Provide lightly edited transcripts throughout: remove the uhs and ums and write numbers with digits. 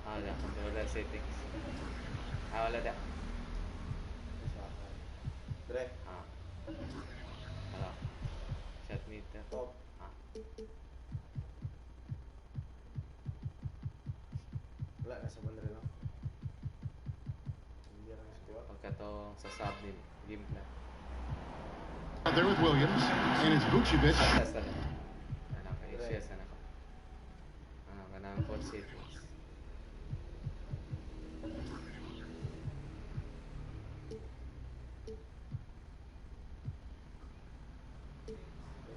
Ada, controller settings. Wala da. Dre. Hello. Shot meter. Top. Wala, nasa bandre, no? Hindi lang sa kuha. Pagkatong sa sub din, game plan. There with Williams, and it's Vucevic. Ano kayo siya sana ko. Kanang full settings.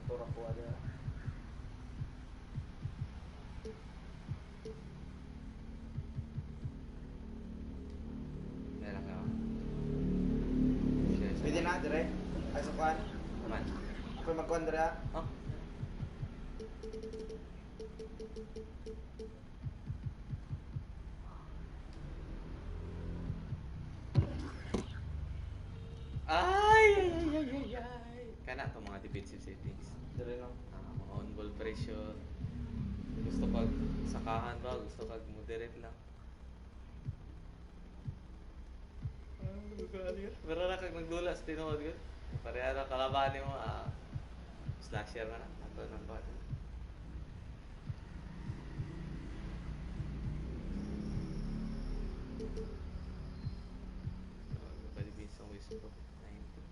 Ito ra kuha dia. Meron ka. Pwede na, Dre. Ay, sa kuhan. Man. Ako magkuhan, Dre, ha? Oh. Ay. Kana to mga defensive settings. Dre, no? Mga on-ball pressure. Gusto pag sakahan ba? Gusto pag moderate lang. Pero na kag magdula sa tinuod ko. Pareha na kalaban mo slasher na ato nang bad. Pwede binsang Westbrook 90.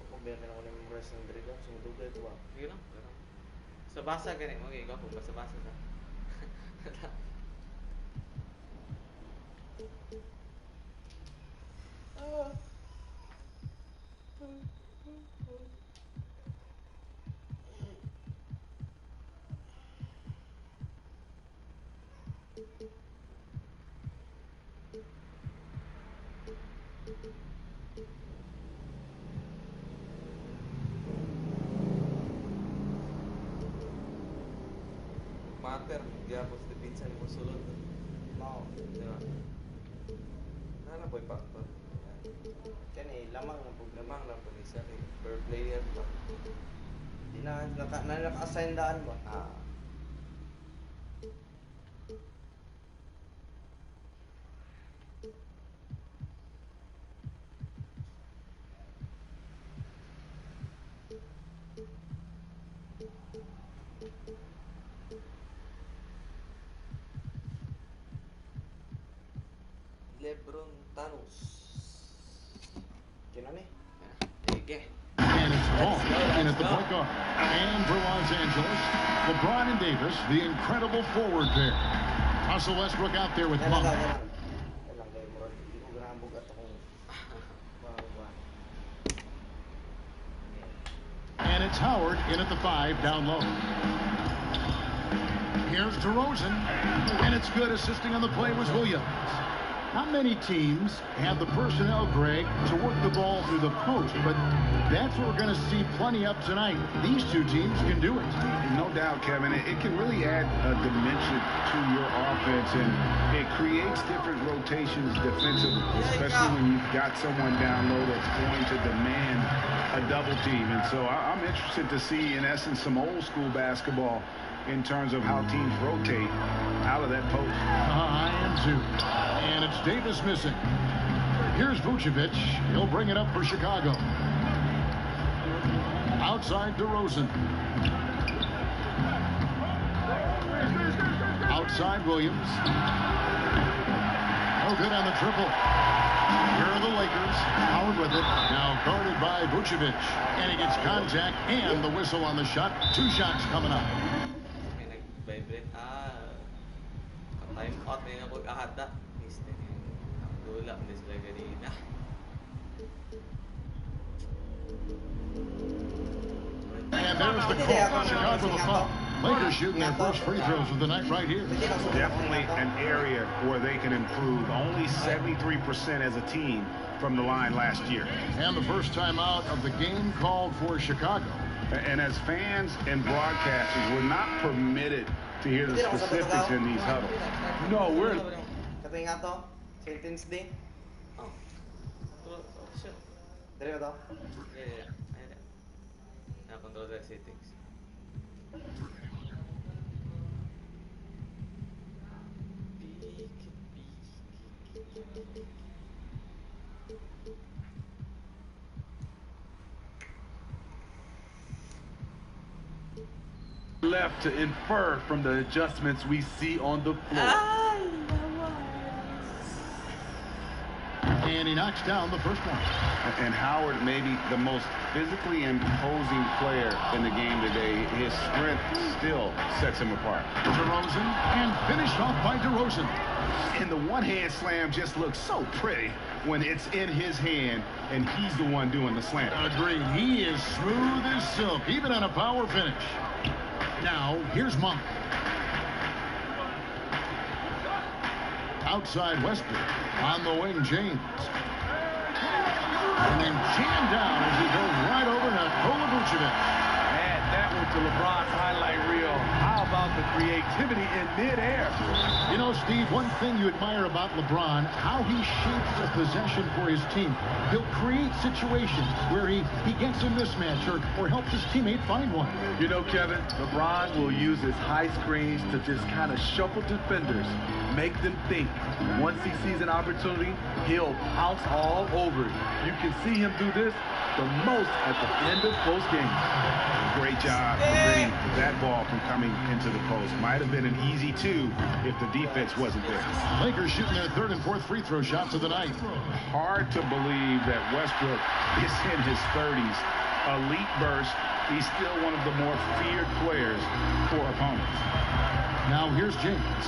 Kung biyan na ako ng memorize ng Dre, sumudugay ito ba? Sige lang. Sa basa gani mo ikaw kung basa-basa sa. Mater, diapos de pizza ni Musulot. No. Diba? Nana boy factor. Yan eh, lamang ng problema. Lamang lang po isa kay per player ba? Di na naka-assign daan ba? Lebron Thanos. Kino ni? Ege. And it's Paul in at the point guard. And for Los Angeles, LeBron and Davis, the incredible forward pair. Russell Westbrook out there with Monk. Yan lang kayo, Murad. Hindi ko ganahambog at akong mga And it's Howard in at the 5 down low. Here's DeRozan, and it's good. Assisting on the play was Williams. Not many teams have the personnel, Greg, to work the ball through the post, but that's what we're going to see plenty of tonight. These two teams can do it. No doubt, Kevin. It can really add a dimension to your offense, and it creates different rotations defensively, especially when you've got someone down low that's going to demand a double team. And so I'm interested to see, in essence, some old school basketball in terms of how teams rotate out of that post. I am too. And it's Davis missing. Here's Vucevic. He'll bring it up for Chicago. Outside DeRozan. Outside Williams. No good on the triple. Here are the Lakers. Howard with it. Now guarded by Vucevic. And he gets contact and the whistle on the shot. 2 shots coming up. May nag-vibrate. Time out na yung pag-ahata. Miste yung dula. Display kanina. And there's the call. Chicago the foul. Lakers shooting their first free throws of the night right here. Definitely an area where they can improve. Only 73% as a team from the line last year. And the first time out of the game called for Chicago. And as fans and broadcasters, we're not permitted to hear the specifics in these huddles. No, we're... Kato nga to, sentence din. Sure. Dali ba to? Yeah. control their settings. Left to infer from the adjustments we see on the floor. And he knocks down the first one. And Howard may be the most physically imposing player in the game today. His strength still sets him apart. DeRozan, and finished off by DeRozan. And the one-hand slam just looks so pretty when it's in his hand and he's the one doing the slam. Agreed. He is smooth as silk, even on a power finish. Now, here's Monk. Outside Westbrook. On the wing, James. And then jammed down as he goes right over Nikola Vucevic. Add that one to LeBron's highlight reel. How about the creativity in midair? You know, Steve, one thing you admire about LeBron, how he shapes a possession for his team. He'll create situations where he gets a mismatch or helps his teammate find one. You know, Kevin, LeBron will use his high screens to just kind of shuffle defenders, make them think. Once he sees an opportunity, he'll pounce all over it. You can see him do this the most at the end of close games. Great job preventing that ball from coming into the post. Might have been an easy two if the defense wasn't there. Lakers shooting their third and fourth free throw shots of the night. Hard to believe that Westbrook is in his 30s. Elite burst. He's still one of the more feared players for opponents. Now here's James.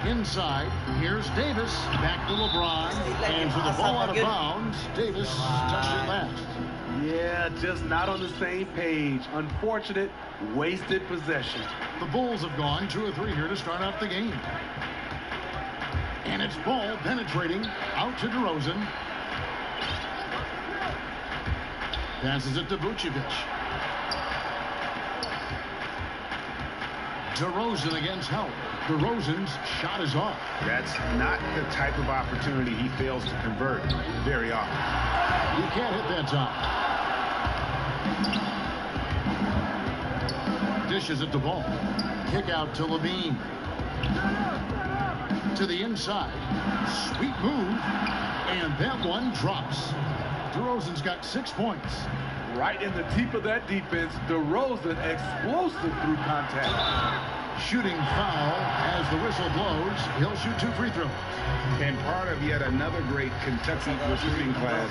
Inside, here's Davis. Back to LeBron. And for the ball out of bounds, Davis touched it last. Yeah, just not on the same page. Unfortunate, wasted possession. The Bulls have gone 2 or 3 here to start off the game. And it's ball penetrating out to DeRozan. Passes it to Vucevic. DeRozan against Howard. DeRozan's shot is off. That's not the type of opportunity he fails to convert very often. He can't hit that top. Dishes at the ball. Kick out to Levine. To the inside. Sweet move. And that one drops. DeRozan's got 6 points. Right in the teeth of that defense, DeRozan explosive through contact. Shooting foul as the whistle blows. He'll shoot 2 free throws. And part of yet another great Kentucky recruiting class,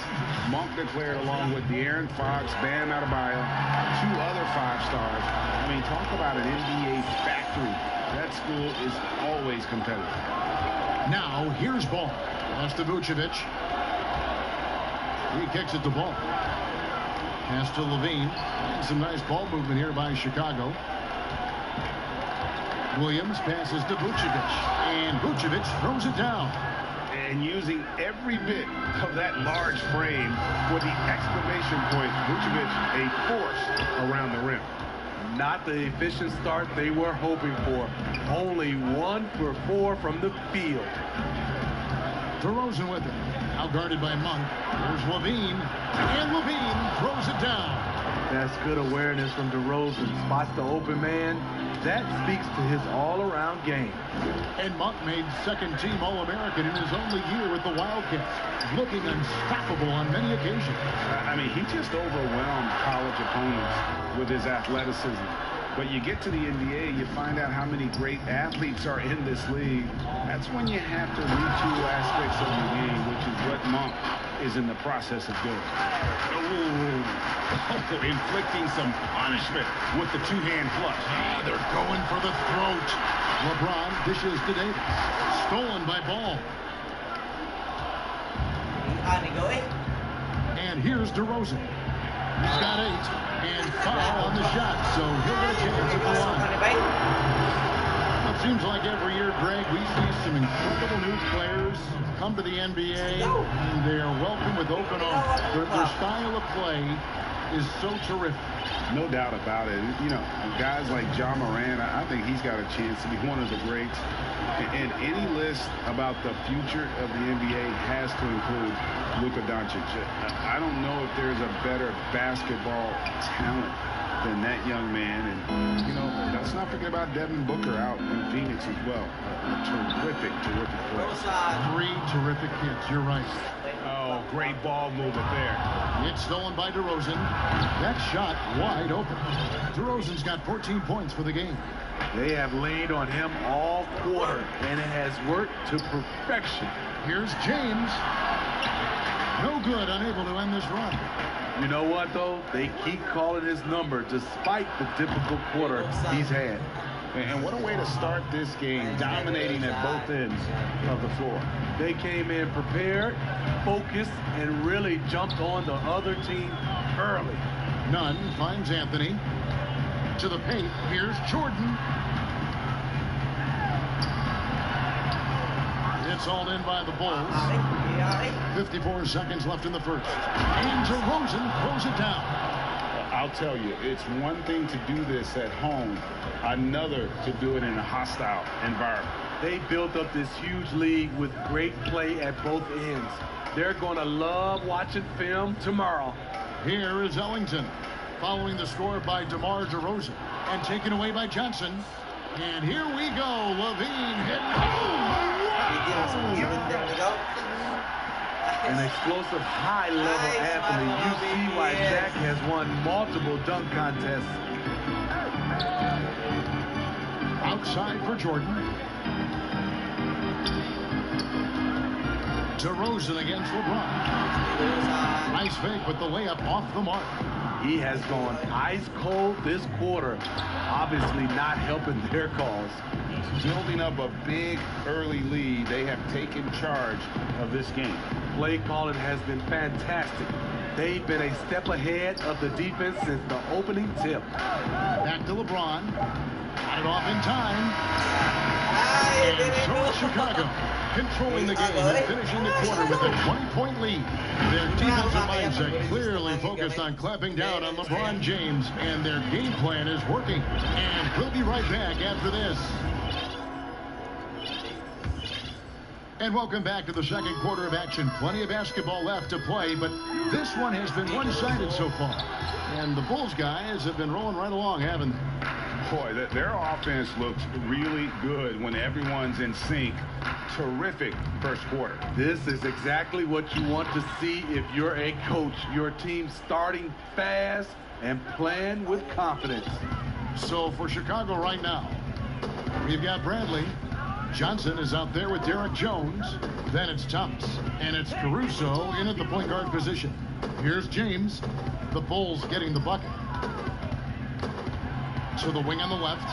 Monk declared along with De'Aaron Fox, Bam Adebayo, 2 other 5-stars. I mean, talk about an NBA factory. That school is always competitive. Now, here's ball. Pass to Vucevic. He kicks it to ball. Pass to Levine. And some nice ball movement here by Chicago. Williams passes to Vucevic. And Vucevic throws it down. And using every bit of that large frame for the exclamation point, Vucevic a force around the rim. Not the efficient start they were hoping for. Only 1 for 4 from the field. DeRozan with it. Now guarded by Monk. Here's Levine. And Levine throws it down. That's good awareness from DeRozan. Spots the open man. That speaks to his all-around game. And Monk made second-team All-American in his only year with the Wildcats, looking unstoppable on many occasions. I mean, he just overwhelmed college opponents with his athleticism. But you get to the NBA, you find out how many great athletes are in this league. That's when you have to retool aspects of your game, which is what Monk is in the process of doing. Inflicting some punishment with the 2-hand flush. They're going for the throat. LeBron dishes to Davis. Stolen by Ball. And here's DeRozan. He's got 8. And foul on the shot, so he'll get a chance at the line. It seems like every year, Greg, we see some incredible new players come to the NBA, and they are welcome with open arms. Their style of play is so terrific. No doubt about it. You know, guys like John Moran, I think he's got a chance to be one of the greats. And any list about the future of the NBA has to include Luka Doncic. I don't know if that there's a better basketball talent than that young man. And, you know, let's not forget about Devin Booker out in Phoenix as well. A terrific player. 3 terrific kids. You're right. Oh, great ball movement there. It's stolen by DeRozan. That shot wide open. DeRozan's got 14 points for the game. They have leaned on him all quarter, and it has worked to perfection. Here's James. No good, unable to end this run. You know what, though? They keep calling his number despite the difficult quarter he's had. And what a way to start this game, dominating at both ends of the floor. They came in prepared, focused, and really jumped on the other team early. Nunn finds Anthony. To the paint, here's Jordan. It's all in by the Bulls. 54 seconds left in the first. And DeRozan throws it down. I'll tell you, it's one thing to do this at home, another to do it in a hostile environment. They built up this huge lead with great play at both ends. They're going to love watching film tomorrow. Here is Ellington, following the score by DeMar DeRozan, and taken away by Johnson. And here we go, Levine hit. An explosive, high-level athlete. You see why Zach has won multiple dunk contests. Outside for Jordan. DeRozan against LeBron. Nice fake with the layup off the mark. He has gone ice cold this quarter. Obviously not helping their cause. Building up a big early lead, they have taken charge of this game. Play calling has been fantastic. They've been a step ahead of the defense since the opening tip. Back to LeBron. Got it off in time. And so is Chicago, controlling the game and finishing the quarter with a 20-point lead. Their defensive mindset clearly focused on clamping down on LeBron James, and their game plan is working. And we'll be right back after this. And welcome back to the second quarter of action. Plenty of basketball left to play, but this one has been one-sided so far. And the Bulls guys have been rolling right along, haven't they? Boy, their offense looks really good when everyone's in sync. Terrific first quarter. This is exactly what you want to see if you're a coach. Your team starting fast and playing with confidence. So for Chicago right now, we've got Bradley. Johnson is out there with Derek Jones. Then it's Thomas. And it's Caruso in at the point guard position. Here's James. The Bulls getting the bucket. To the wing on the left.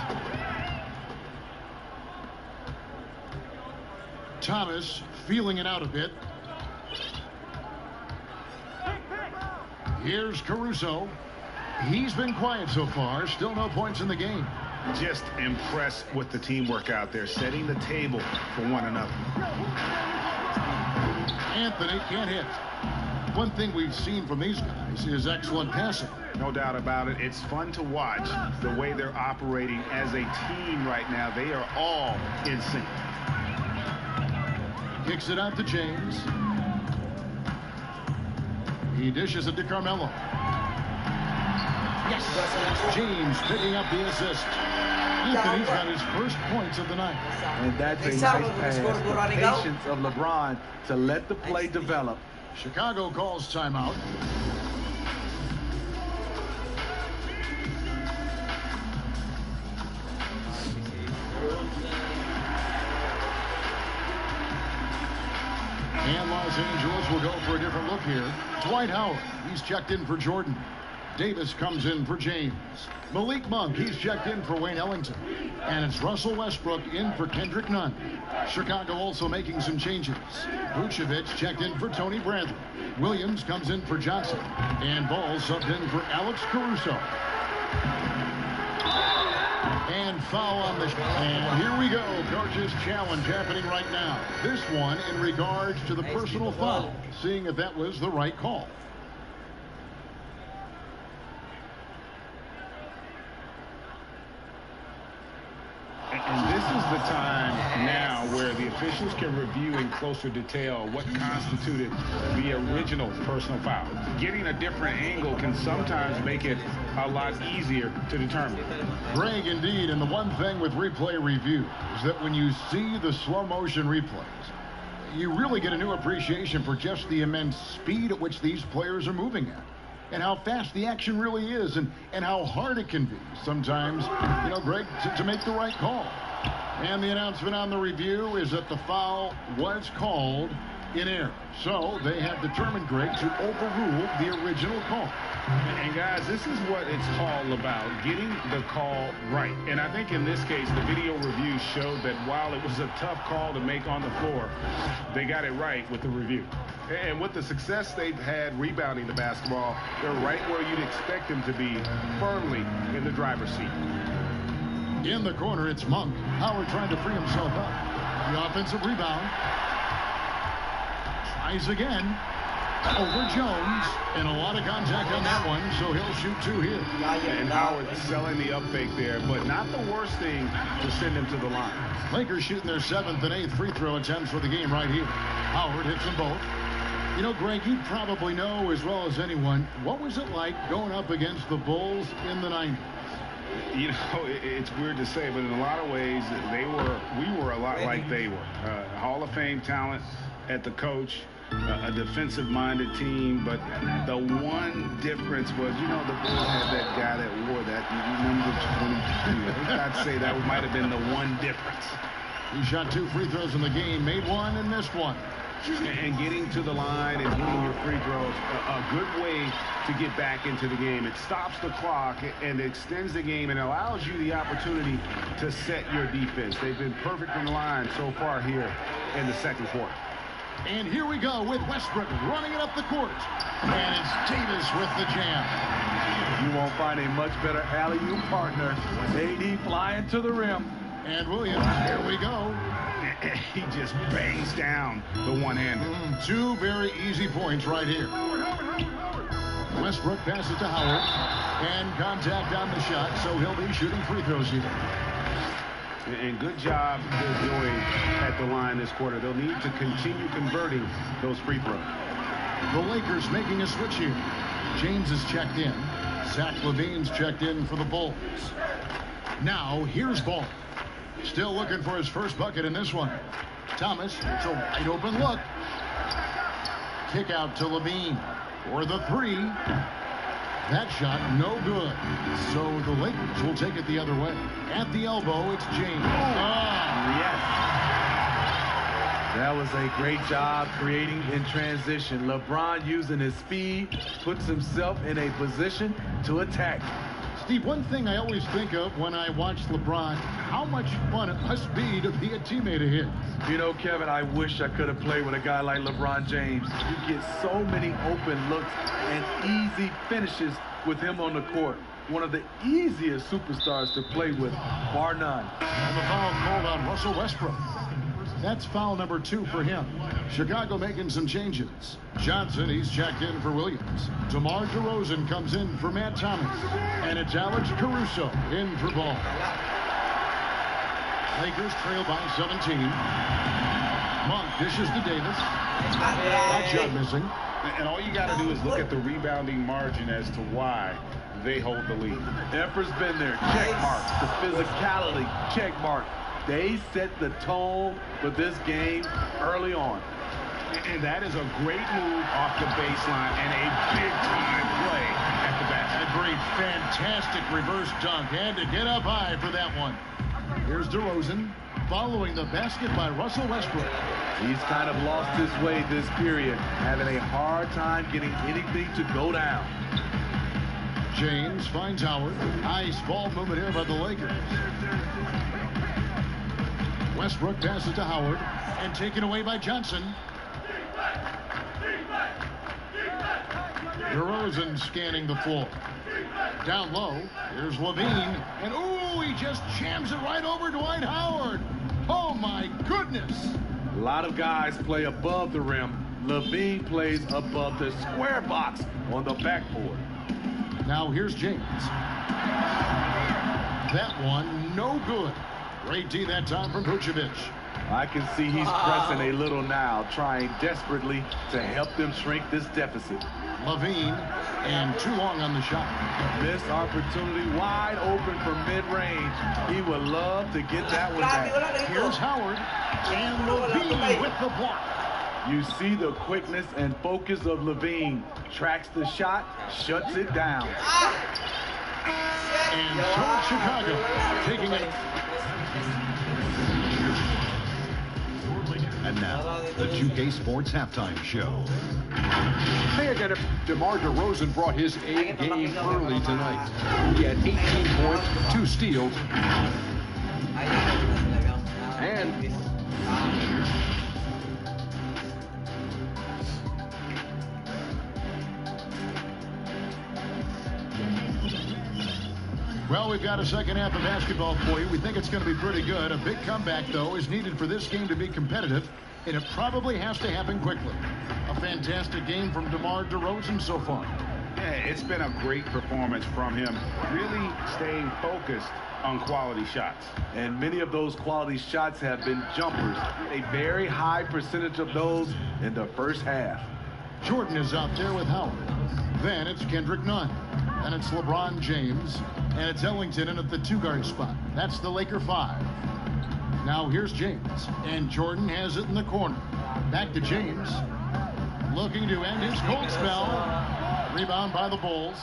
Thomas feeling it out a bit. Here's Caruso. He's been quiet so far. Still no points in the game. Just impressed with the teamwork out there, setting the table for one another. Anthony can't hit. One thing we've seen from these guys is excellent passing. No doubt about it. It's fun to watch the way they're operating as a team right now. They are all in sync. Kicks it out to James. He dishes it to Carmelo. Yes! James picking up the assist. Anthony's got his first points of the night. And that's a nice pass. The patience of LeBron to let the play develop. Chicago calls timeout. And Los Angeles will go for a different look here. Dwight Howard, he's checked in for Jordan. Davis comes in for James. Malik Monk, he's checked in for Wayne Ellington. And it's Russell Westbrook in for Kendrick Nunn. Chicago also making some changes. Vucevic checked in for Tony Bradley. Williams comes in for Johnson. And Ball subbed in for Alex Caruso. And foul on the... And here we go. Coach's challenge happening right now. This one in regards to the personal foul. Seeing if that was the right call. And this is the time now where the officials can review in closer detail what constituted the original personal foul. Getting a different angle can sometimes make it a lot easier to determine. Greg, indeed, and the one thing with replay review is that when you see the slow motion replays, you really get a new appreciation for just the immense speed at which these players are moving at, and how fast the action really is, and how hard it can be sometimes, you know, Greg, to make the right call. And the announcement on the review is that the foul was called in error. So they have determined, Greg, to overrule the original call. And guys, this is what it's all about, getting the call right. And I think in this case, the video review showed that while it was a tough call to make on the floor, they got it right with the review. And with the success they've had rebounding the basketball, they're right where you'd expect them to be, firmly in the driver's seat. In the corner, it's Monk. Howard trying to free himself up. The offensive rebound. Tries again. Over Jones. And a lot of contact on that one, so he'll shoot two here. And Howard selling the up fake there, but not the worst thing to send him to the line. Lakers shooting their 7th and 8th free throw attempts for the game right here. Howard hits them both. You know, Greg, you probably know as well as anyone, what was it like going up against the Bulls in the 90s? You know, it's weird to say, but in a lot of ways, we were a lot like they were. Hall of Fame talent at the coach, a defensive-minded team, but the one difference was, you know, the Bulls had that guy that wore that number 22. I think I'd say that might have been the one difference. He shot 2 free throws in the game, made one and missed one. And getting to the line and hitting your free throws, a good way to get back into the game. It stops the clock and extends the game and allows you the opportunity to set your defense. They've been perfect from the line so far here in the second quarter. And here we go with Westbrook running it up the court. And it's Davis with the jam. You won't find a much better alley-oop partner. AD flying to the rim. And Williams, here we go. He just bangs down the one-hander. 2 very easy points right here. Westbrook passes to Howard. And contact on the shot, so he'll be shooting free throws here. And good job they're doing at the line this quarter. They'll need to continue converting those free throws. The Lakers making a switch here. James is checked in. Zach LaVine's checked in for the Bulls. Now, here's Ball. Still looking for his first bucket in this one. Thomas, it's a wide open look. Kick out to LaVine for the 3. That shot, no good. So the Lakers will take it the other way. At the elbow, it's James. Yes. That was a great job creating in transition. LeBron, using his speed, puts himself in a position to attack. Steve, one thing I always think of when I watch LeBron, how much fun it must be to be a teammate of his. You know, Kevin, I wish I could have played with a guy like LeBron James. You get so many open looks and easy finishes with him on the court. One of the easiest superstars to play with, bar none. And the foul called on Russell Westbrook. That's foul number 2 for him. Chicago making some changes. Johnson, he's checked in for Williams. DeMar DeRozan comes in for Matt Thomas. And it's Alex Caruso in for Ball. Lakers trail by 17. Monk dishes to Davis. That shot missing. And all you got to do is look at the rebounding margin as to why they hold the lead. Effort's been there. Check mark. The physicality. Check mark. They set the tone for this game early on. And that is a great move off the baseline and a big-time play at the basket. A great, fantastic reverse dunk. Had to get up high for that one. Here's DeRozan following the basket by Russell Westbrook. He's kind of lost his way this period, having a hard time getting anything to go down. James finds Howard. Nice ball movement here by the Lakers. Westbrook passes to Howard and taken away by Johnson. DeRozan scanning the floor. Down low, here's LaVine, and ooh, he just jams it right over Dwight Howard. Oh my goodness. A lot of guys play above the rim. LaVine plays above the square box on the backboard. Now here's James. That one, no good. Great D that time from Vucevic. I can see he's pressing a little now, trying desperately to help them shrink this deficit. Levine, and too long on the shot. Missed opportunity, wide open for mid-range. He would love to get that one back. Here's Howard, and Levine with the block. You see the quickness and focus of Levine. Tracks the shot, shuts it down. And so Chicago taking it. And now, the 2K Sports Halftime Show. Hey again, DeMar DeRozan brought his A game early tonight. He had 18 points, 2 steals, and well, we've got a second half of basketball for you. We think it's going to be pretty good. A big comeback, though, is needed for this game to be competitive, and it probably has to happen quickly. A fantastic game from DeMar DeRozan so far. Yeah, it's been a great performance from him, really staying focused on quality shots. And many of those quality shots have been jumpers. A very high percentage of those in the first half. Jordan is out there with Howard. Then it's Kendrick Nunn. And it's LeBron James. And it's Ellington in at the 2-guard spot. That's the Laker 5. Now here's James. And Jordan has it in the corner. Back to James. Looking to end his cold spell. Rebound by the Bulls.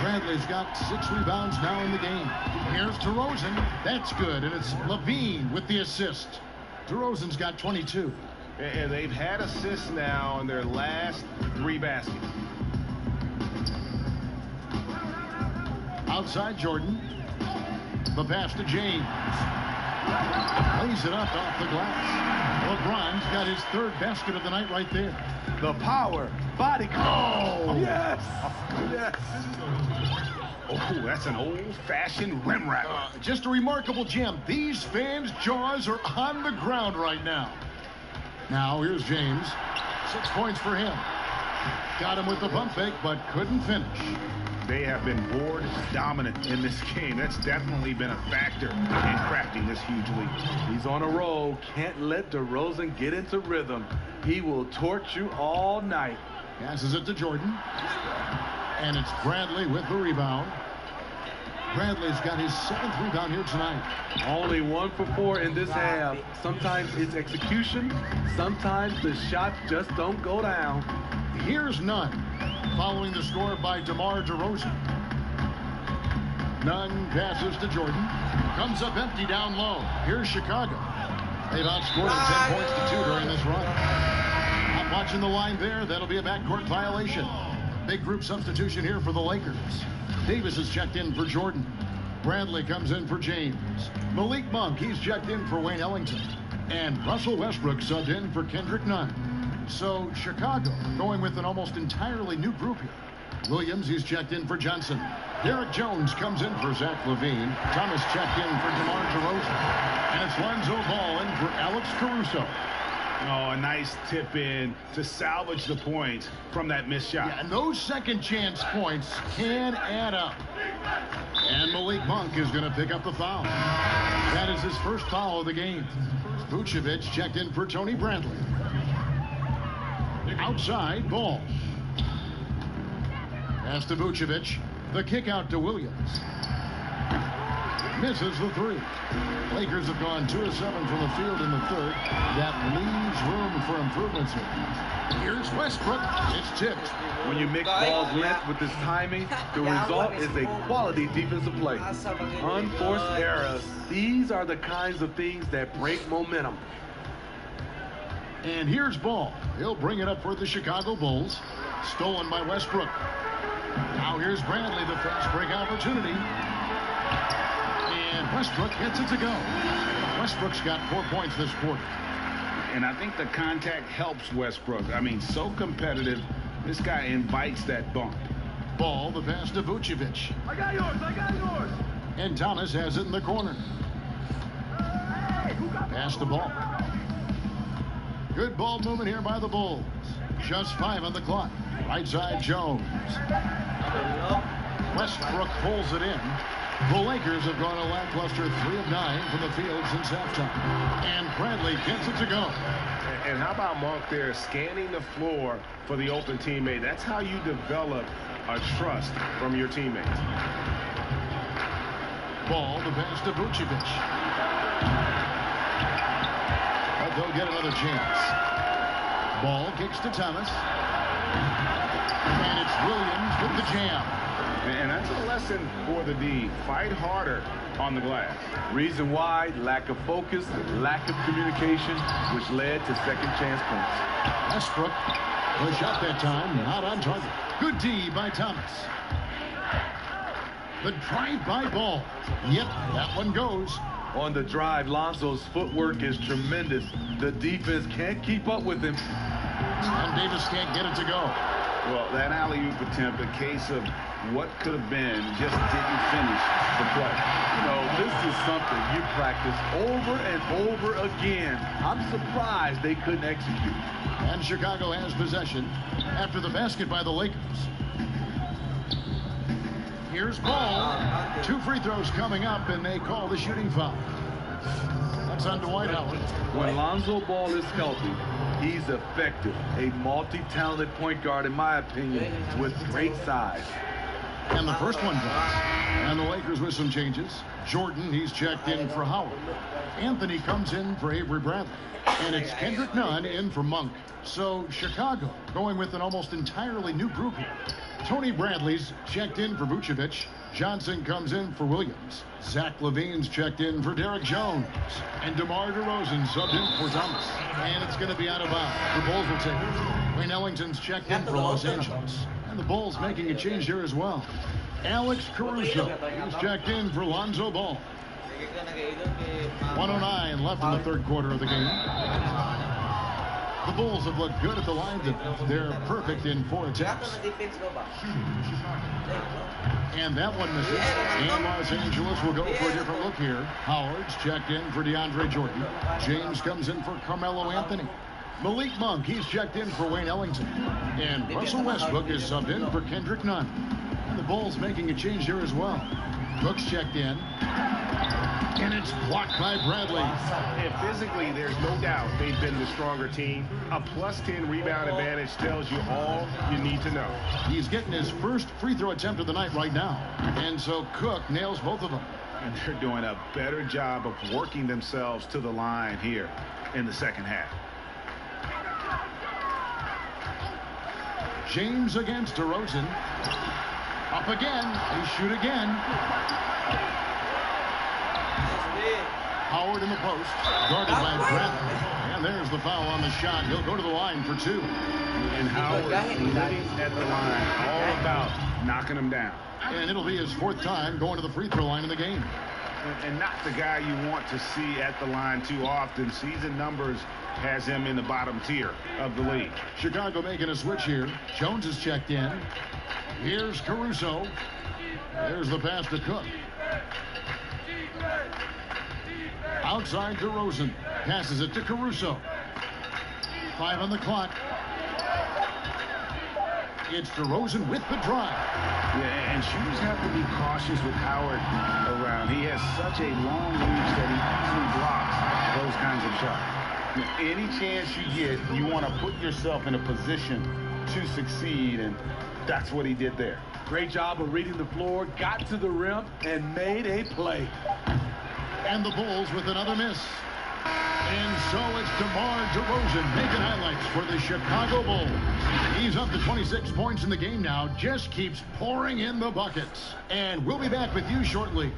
Bradley's got 6 rebounds now in the game. Here's DeRozan. That's good. And it's Levine with the assist. DeRozan's got 22. And they've had assists now in their last 3 baskets. Outside Jordan. The pass to James. Lays it up off the glass. LeBron's got his 3rd basket of the night right there. The power, body control. Oh. Yes. Yes. Oh, that's an old-fashioned rim rattler. Just a remarkable gem. These fans' jaws are on the ground right now. Now here's James. 6 points for him. Got him with the pump fake, but couldn't finish. They have been board dominant in this game. That's definitely been a factor in crafting this huge lead. He's on a roll. Can't let DeRozan get into rhythm. He will torch you all night. Passes it to Jordan. And it's Bradley with the rebound. Bradley's got his 7th rebound here tonight. Only 1 for 4 in this half. Sometimes it's execution. Sometimes the shots just don't go down. Here's Nunn, following the score by DeMar DeRozan. Nunn passes to Jordan. Comes up empty down low. Here's Chicago. They've outscored him 10 points to 2 during this run. Not watching the line there. That'll be a backcourt violation. Big group substitution here for the Lakers. Davis is checked in for Jordan. Bradley comes in for James. Malik Monk, he's checked in for Wayne Ellington. And Russell Westbrook subbed in for Kendrick Nunn. So Chicago going with an almost entirely new group here. Williams, he's checked in for Johnson. Derek Jones comes in for Zach LaVine. Thomas checked in for DeMar DeRozan. And it's Lonzo Ball in for Alex Caruso. Oh, a nice tip in to salvage the point from that missed shot. Yeah, and those second chance points can add up. And Malik Monk is going to pick up the foul. That is his first foul of the game. Vucevic checked in for Tony Bradley. Outside, Ball. Pass to Vucevic. The kick out to Williams. Misses the 3. Lakers have gone 2 of 7 from the field in the 3rd. That leaves room for improvements here. Here's Westbrook. It's tipped. When you mix Ball's length with his timing, the result is a quality defensive play. Unforced errors. These are the kinds of things that break momentum. And here's Ball. He'll bring it up for the Chicago Bulls. Stolen by Westbrook. Now here's Bradley, the fast break opportunity. And Westbrook gets it to go. Westbrook's got 4 points this quarter. And I think the contact helps Westbrook. I mean, so competitive. This guy invites that bump. Ball, the pass to Vucevic. I got yours. And Thomas has it in the corner. Pass the ball. Good ball movement here by the Bulls. Just 5 on the clock. Right side Jones. Westbrook pulls it in. The Lakers have gone a lackluster 3 of 9 from the field since halftime. And Bradley gets it to go. And how about Monk there scanning the floor for the open teammate? That's how you develop a trust from your teammates. Ball, the pass to Vucevic. But they'll get another chance. Ball kicks to Thomas. And it's Williams with the jam. And that's a lesson for the D. Fight harder on the glass. Reason why, lack of focus, lack of communication, which led to second chance points. Westbrook, the shot that time, not on target. Good D by Thomas. The drive-by ball. Yep, that one goes. On the drive, Lonzo's footwork is tremendous. The defense can't keep up with him. And Davis can't get it to go. Well, that alley-oop attempt, a case of what could have been, just didn't finish the play. You know, this is something you practice over and over again. I'm surprised they couldn't execute. And Chicago has possession after the basket by the Lakers. Here's Ball. 2 free throws coming up, and they call the shooting foul. That's on Dwight Howard. When Lonzo Ball is healthy, he's effective. A multi-talented point guard, in my opinion, with great size. And the first one goes. And the Lakers with some changes. Jordan, he's checked in for Howard. Anthony comes in for Avery Bradley. And it's Kendrick Nunn in for Monk. So Chicago going with an almost entirely new group here. Tony Bradley's checked in for Vucevic. Johnson comes in for Williams. Zach LaVine's checked in for Derek Jones. And DeMar DeRozan subbed in for Thomas. And it's going to be out of bounds. The Bulls will take it. Wayne Ellington's checked in for Los Angeles. And the Bulls making a change here as well. Alex Caruso is checked in for Lonzo Ball. 1:09 left in the third quarter of the game. The Bulls have looked good at the line. They're perfect in 4 attempts. And that one misses. And Los Angeles will go for a different look here. Howard's checked in for DeAndre Jordan. James comes in for Carmelo Anthony. Malik Monk, he's checked in for Wayne Ellington. And Russell Westbrook is subbed in for Kendrick Nunn. And the Bulls making a change here as well. Brooks checked in. And it's blocked by Bradley. And physically, there's no doubt they've been the stronger team. A +10 rebound advantage tells you all you need to know. He's getting his first free throw attempt of the night right now. And so Cook nails both of them. And they're doing a better job of working themselves to the line here in the second half. James against DeRozan. Up again. They shoot again. Howard in the post. Guarded by Bradley. And there's the foul on the shot. He'll go to the line for 2. And Howard living at the line, all about knocking them down. And it'll be his 4th time going to the free throw line in the game. And not the guy you want to see at the line too often. Season numbers has him in the bottom tier of the league. Chicago making a switch here. Jones is checked in. Here's Caruso. There's the pass to Cook. Outside DeRozan. Passes it to Caruso. 5 on the clock. It's DeRozan with the drive. Yeah, and shooters have to be cautious with Howard around. He has such a long reach that he easily blocks those kinds of shots. Any chance you get, you want to put yourself in a position to succeed, and that's what he did there. Great job of reading the floor, got to the rim, and made a play. And the Bulls with another miss. And so it's DeMar DeRozan making highlights for the Chicago Bulls. He's up to 26 points in the game now, just keeps pouring in the buckets. And we'll be back with you shortly.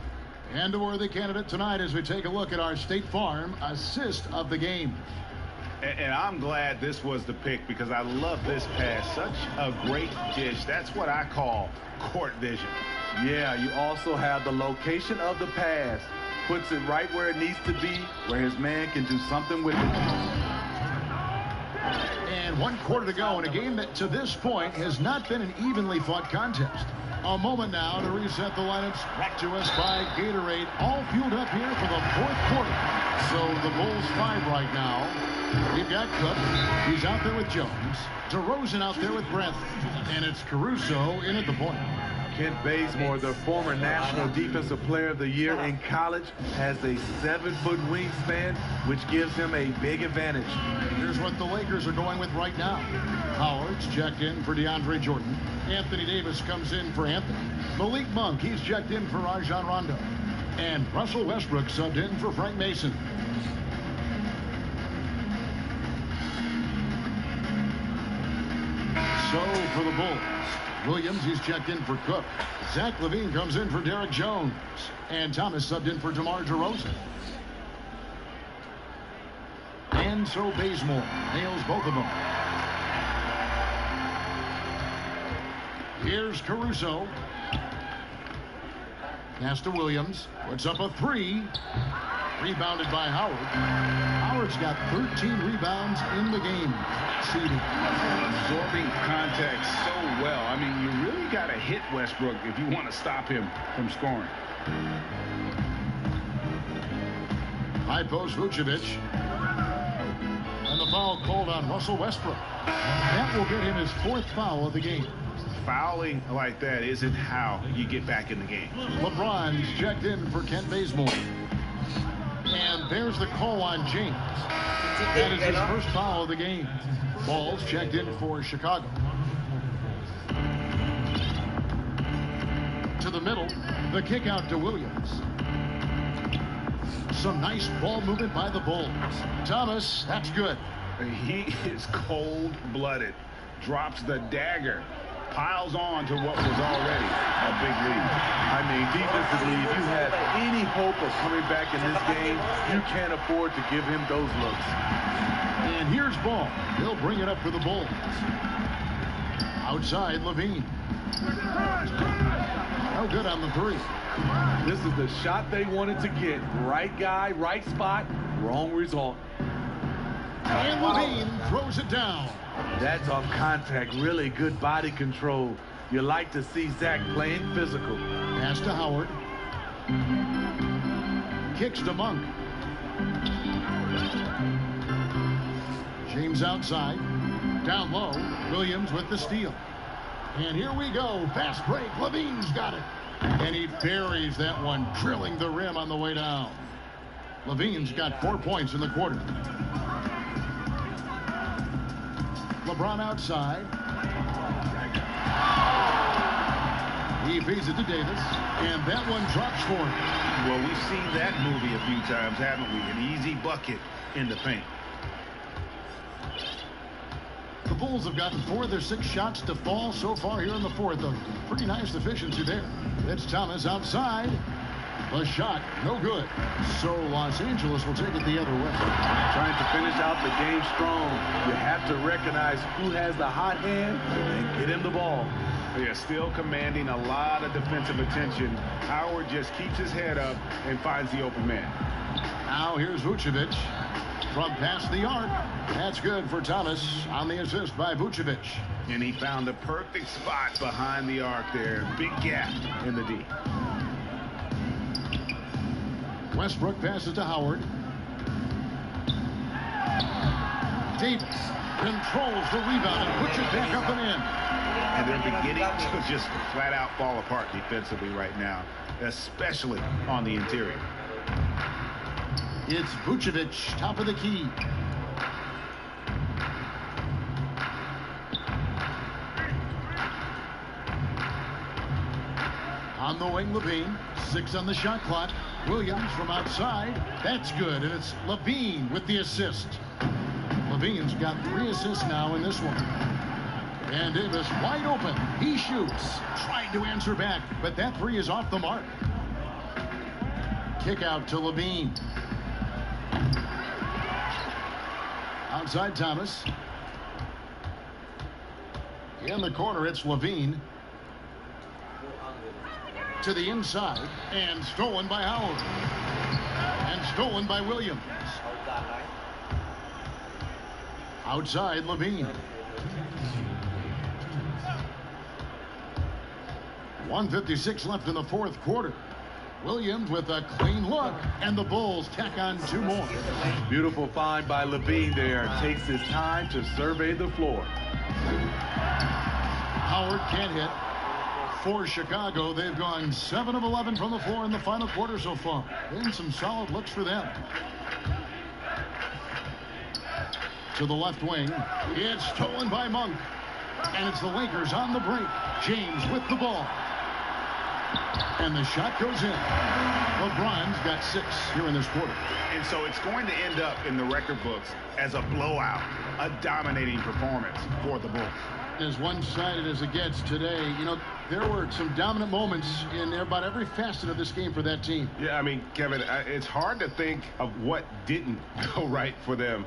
And a worthy candidate tonight as we take a look at our State Farm assist of the game. And I'm glad this was the pick because I love this pass. Such a great dish. That's what I call court vision. Yeah, you also have the location of the pass. Puts it right where it needs to be, where his man can do something with it. And 1 quarter to go in a game that to this point has not been an evenly fought contest. A moment now to reset the lineups brought to us by Gatorade. All fueled up here for the 4th quarter. So the Bulls 5 right now. We've got Cook. He's out there with Jones. DeRozan out there with Bradley. And it's Caruso in at the point. Kent Bazemore, the former National Defensive Player of the Year in college, has a 7-foot wingspan, which gives him a big advantage. Here's what the Lakers are going with right now. Howard's checked in for DeAndre Jordan. Anthony Davis comes in for Anthony. Malik Monk, he's checked in for Rajon Rondo. And Russell Westbrook subbed in for Frank Mason. So for the Bulls, Williams, he's checked in for Cook. Zach LaVine comes in for Derek Jones. And Thomas subbed in for DeMar DeRozan. And so Bazemore nails both of them. Here's Caruso. Pass to Williams. Puts up a 3. Rebounded by Howard. Howard's got 13 rebounds in the game. Seeding. Absorbing contact so well. I mean, you really got to hit Westbrook if you want to stop him from scoring. High post Vucevic. And the foul called on Russell Westbrook. That will get him his 4th foul of the game. Fouling like that isn't how you get back in the game. LeBron's checked in for Kent Bazemore. And there's the call on James. That is his first foul of the game. Ball's checked in for Chicago. To the middle, the kick out to Williams. Some nice ball movement by the Bulls. Thomas, that's good. He is cold-blooded. Drops the dagger. Piles on to what was already a big lead. I mean, defensively, if you have any hope of coming back in this game, you can't afford to give him those looks. And here's Ball. He'll bring it up for the Bulls. Outside, LaVine. No good on the 3. This is the shot they wanted to get. Right guy, right spot, wrong result. And LaVine throws it down. That's off contact. Really good body control. You like to see Zach playing physical. Pass to Howard. Kicks to Monk. James outside. Down low. Williams with the steal. And here we go. Fast break. LaVine's got it. And he buries that one, drilling the rim on the way down. LaVine's got 4 points in the quarter. LeBron outside. He feeds it to Davis, and that one drops for him. Well, we've seen that movie a few times, haven't we? An easy bucket in the paint. The Bulls have gotten 4 of their 6 shots to fall so far here in the 4th. A pretty nice efficiency there. It's Thomas outside. The shot, no good. So Los Angeles will take it the other way. Trying to finish out the game strong. You have to recognize who has the hot hand and get him the ball. They're still commanding a lot of defensive attention. Howard just keeps his head up and finds the open man. Now here's Vucevic from past the arc. That's good for Thomas on the assist by Vucevic. And he found the perfect spot behind the arc there. Big gap in the D. Westbrook passes to Howard. Davis controls the rebound and puts it back up and in. And they're beginning to just flat out fall apart defensively right now, especially on the interior. It's Vucevic, top of the key. On the wing, LaVine. 6 on the shot clock. Williams from outside. That's good, and it's LaVine with the assist. LaVine's got 3 assists now in this one. And Davis wide open. He shoots. Trying to answer back, but that 3 is off the mark. Kick out to LaVine. Outside Thomas. In the corner, it's LaVine. To the inside, and stolen by Howard. And stolen by Williams. Outside, LaVine. 1:56 left in the 4th quarter. Williams with a clean look, and the Bulls tack on 2 more. Beautiful find by LaVine there. Takes his time to survey the floor. Howard can't hit. For Chicago, they've gone 7 of 11 from the floor in the final quarter so far. Been some solid looks for them. To the left wing. It's stolen by Monk. And it's the Lakers on the break. James with the ball. And the shot goes in. LeBron's got 6 here in this quarter. And so it's going to end up in the record books as a blowout, a dominating performance for the Bulls. As one-sided as it gets today, you know, there were some dominant moments in about every facet of this game for that team. Yeah, I mean, Kevin, it's hard to think of what didn't go right for them.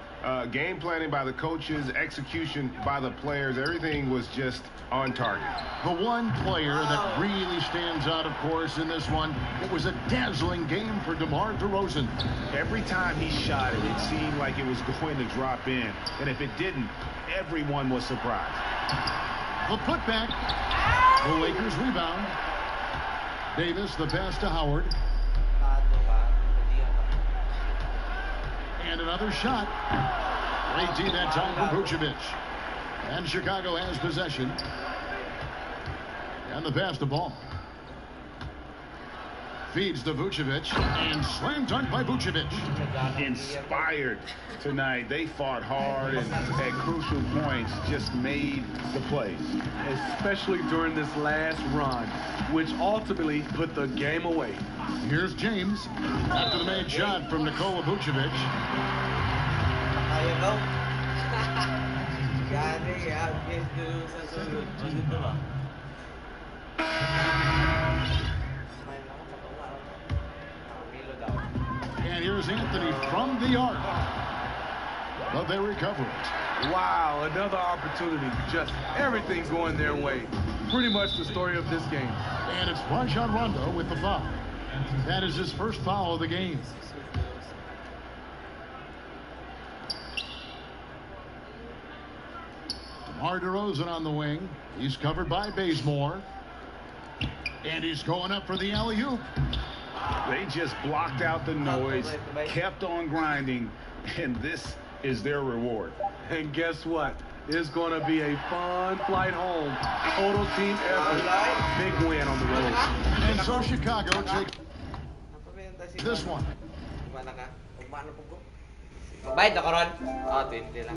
Game planning by the coaches, execution by the players, everything was just on target. The one player that really stands out, of course, in this one, it was a dazzling game for DeMar DeRozan. Every time he shot it, it seemed like it was going to drop in. And if it didn't, everyone was surprised. The putback. The Lakers rebound. Davis, the pass to Howard. And another shot. Great D that time from Vucevic. And Chicago has possession. And the pass to Ball. Feeds to Vucevic. And slam dunk by Vucevic. Inspired tonight. They fought hard and at crucial points just made the plays. Especially during this last run, which ultimately put the game away. Here's James. After the made shot from Nikola Vucevic. Ayaw daw. Gani, guess dun sa sunod. Dito ba? And here's Anthony from the arc. But they recover it. Wow, another opportunity. Just everything going their way. Pretty much the story of this game. And it's Rajon Rondo with the foul. That is his first foul of the game. DeMar DeRozan on the wing. He's covered by Bazemore. And he's going up for the alley-oop. They just blocked out the noise, kept on grinding, and this is their reward. And guess what? It's going to be a fun flight home. Total team effort. Big win on the road. And so Chicago takes this one. Bayad na ko ron? 20 lang.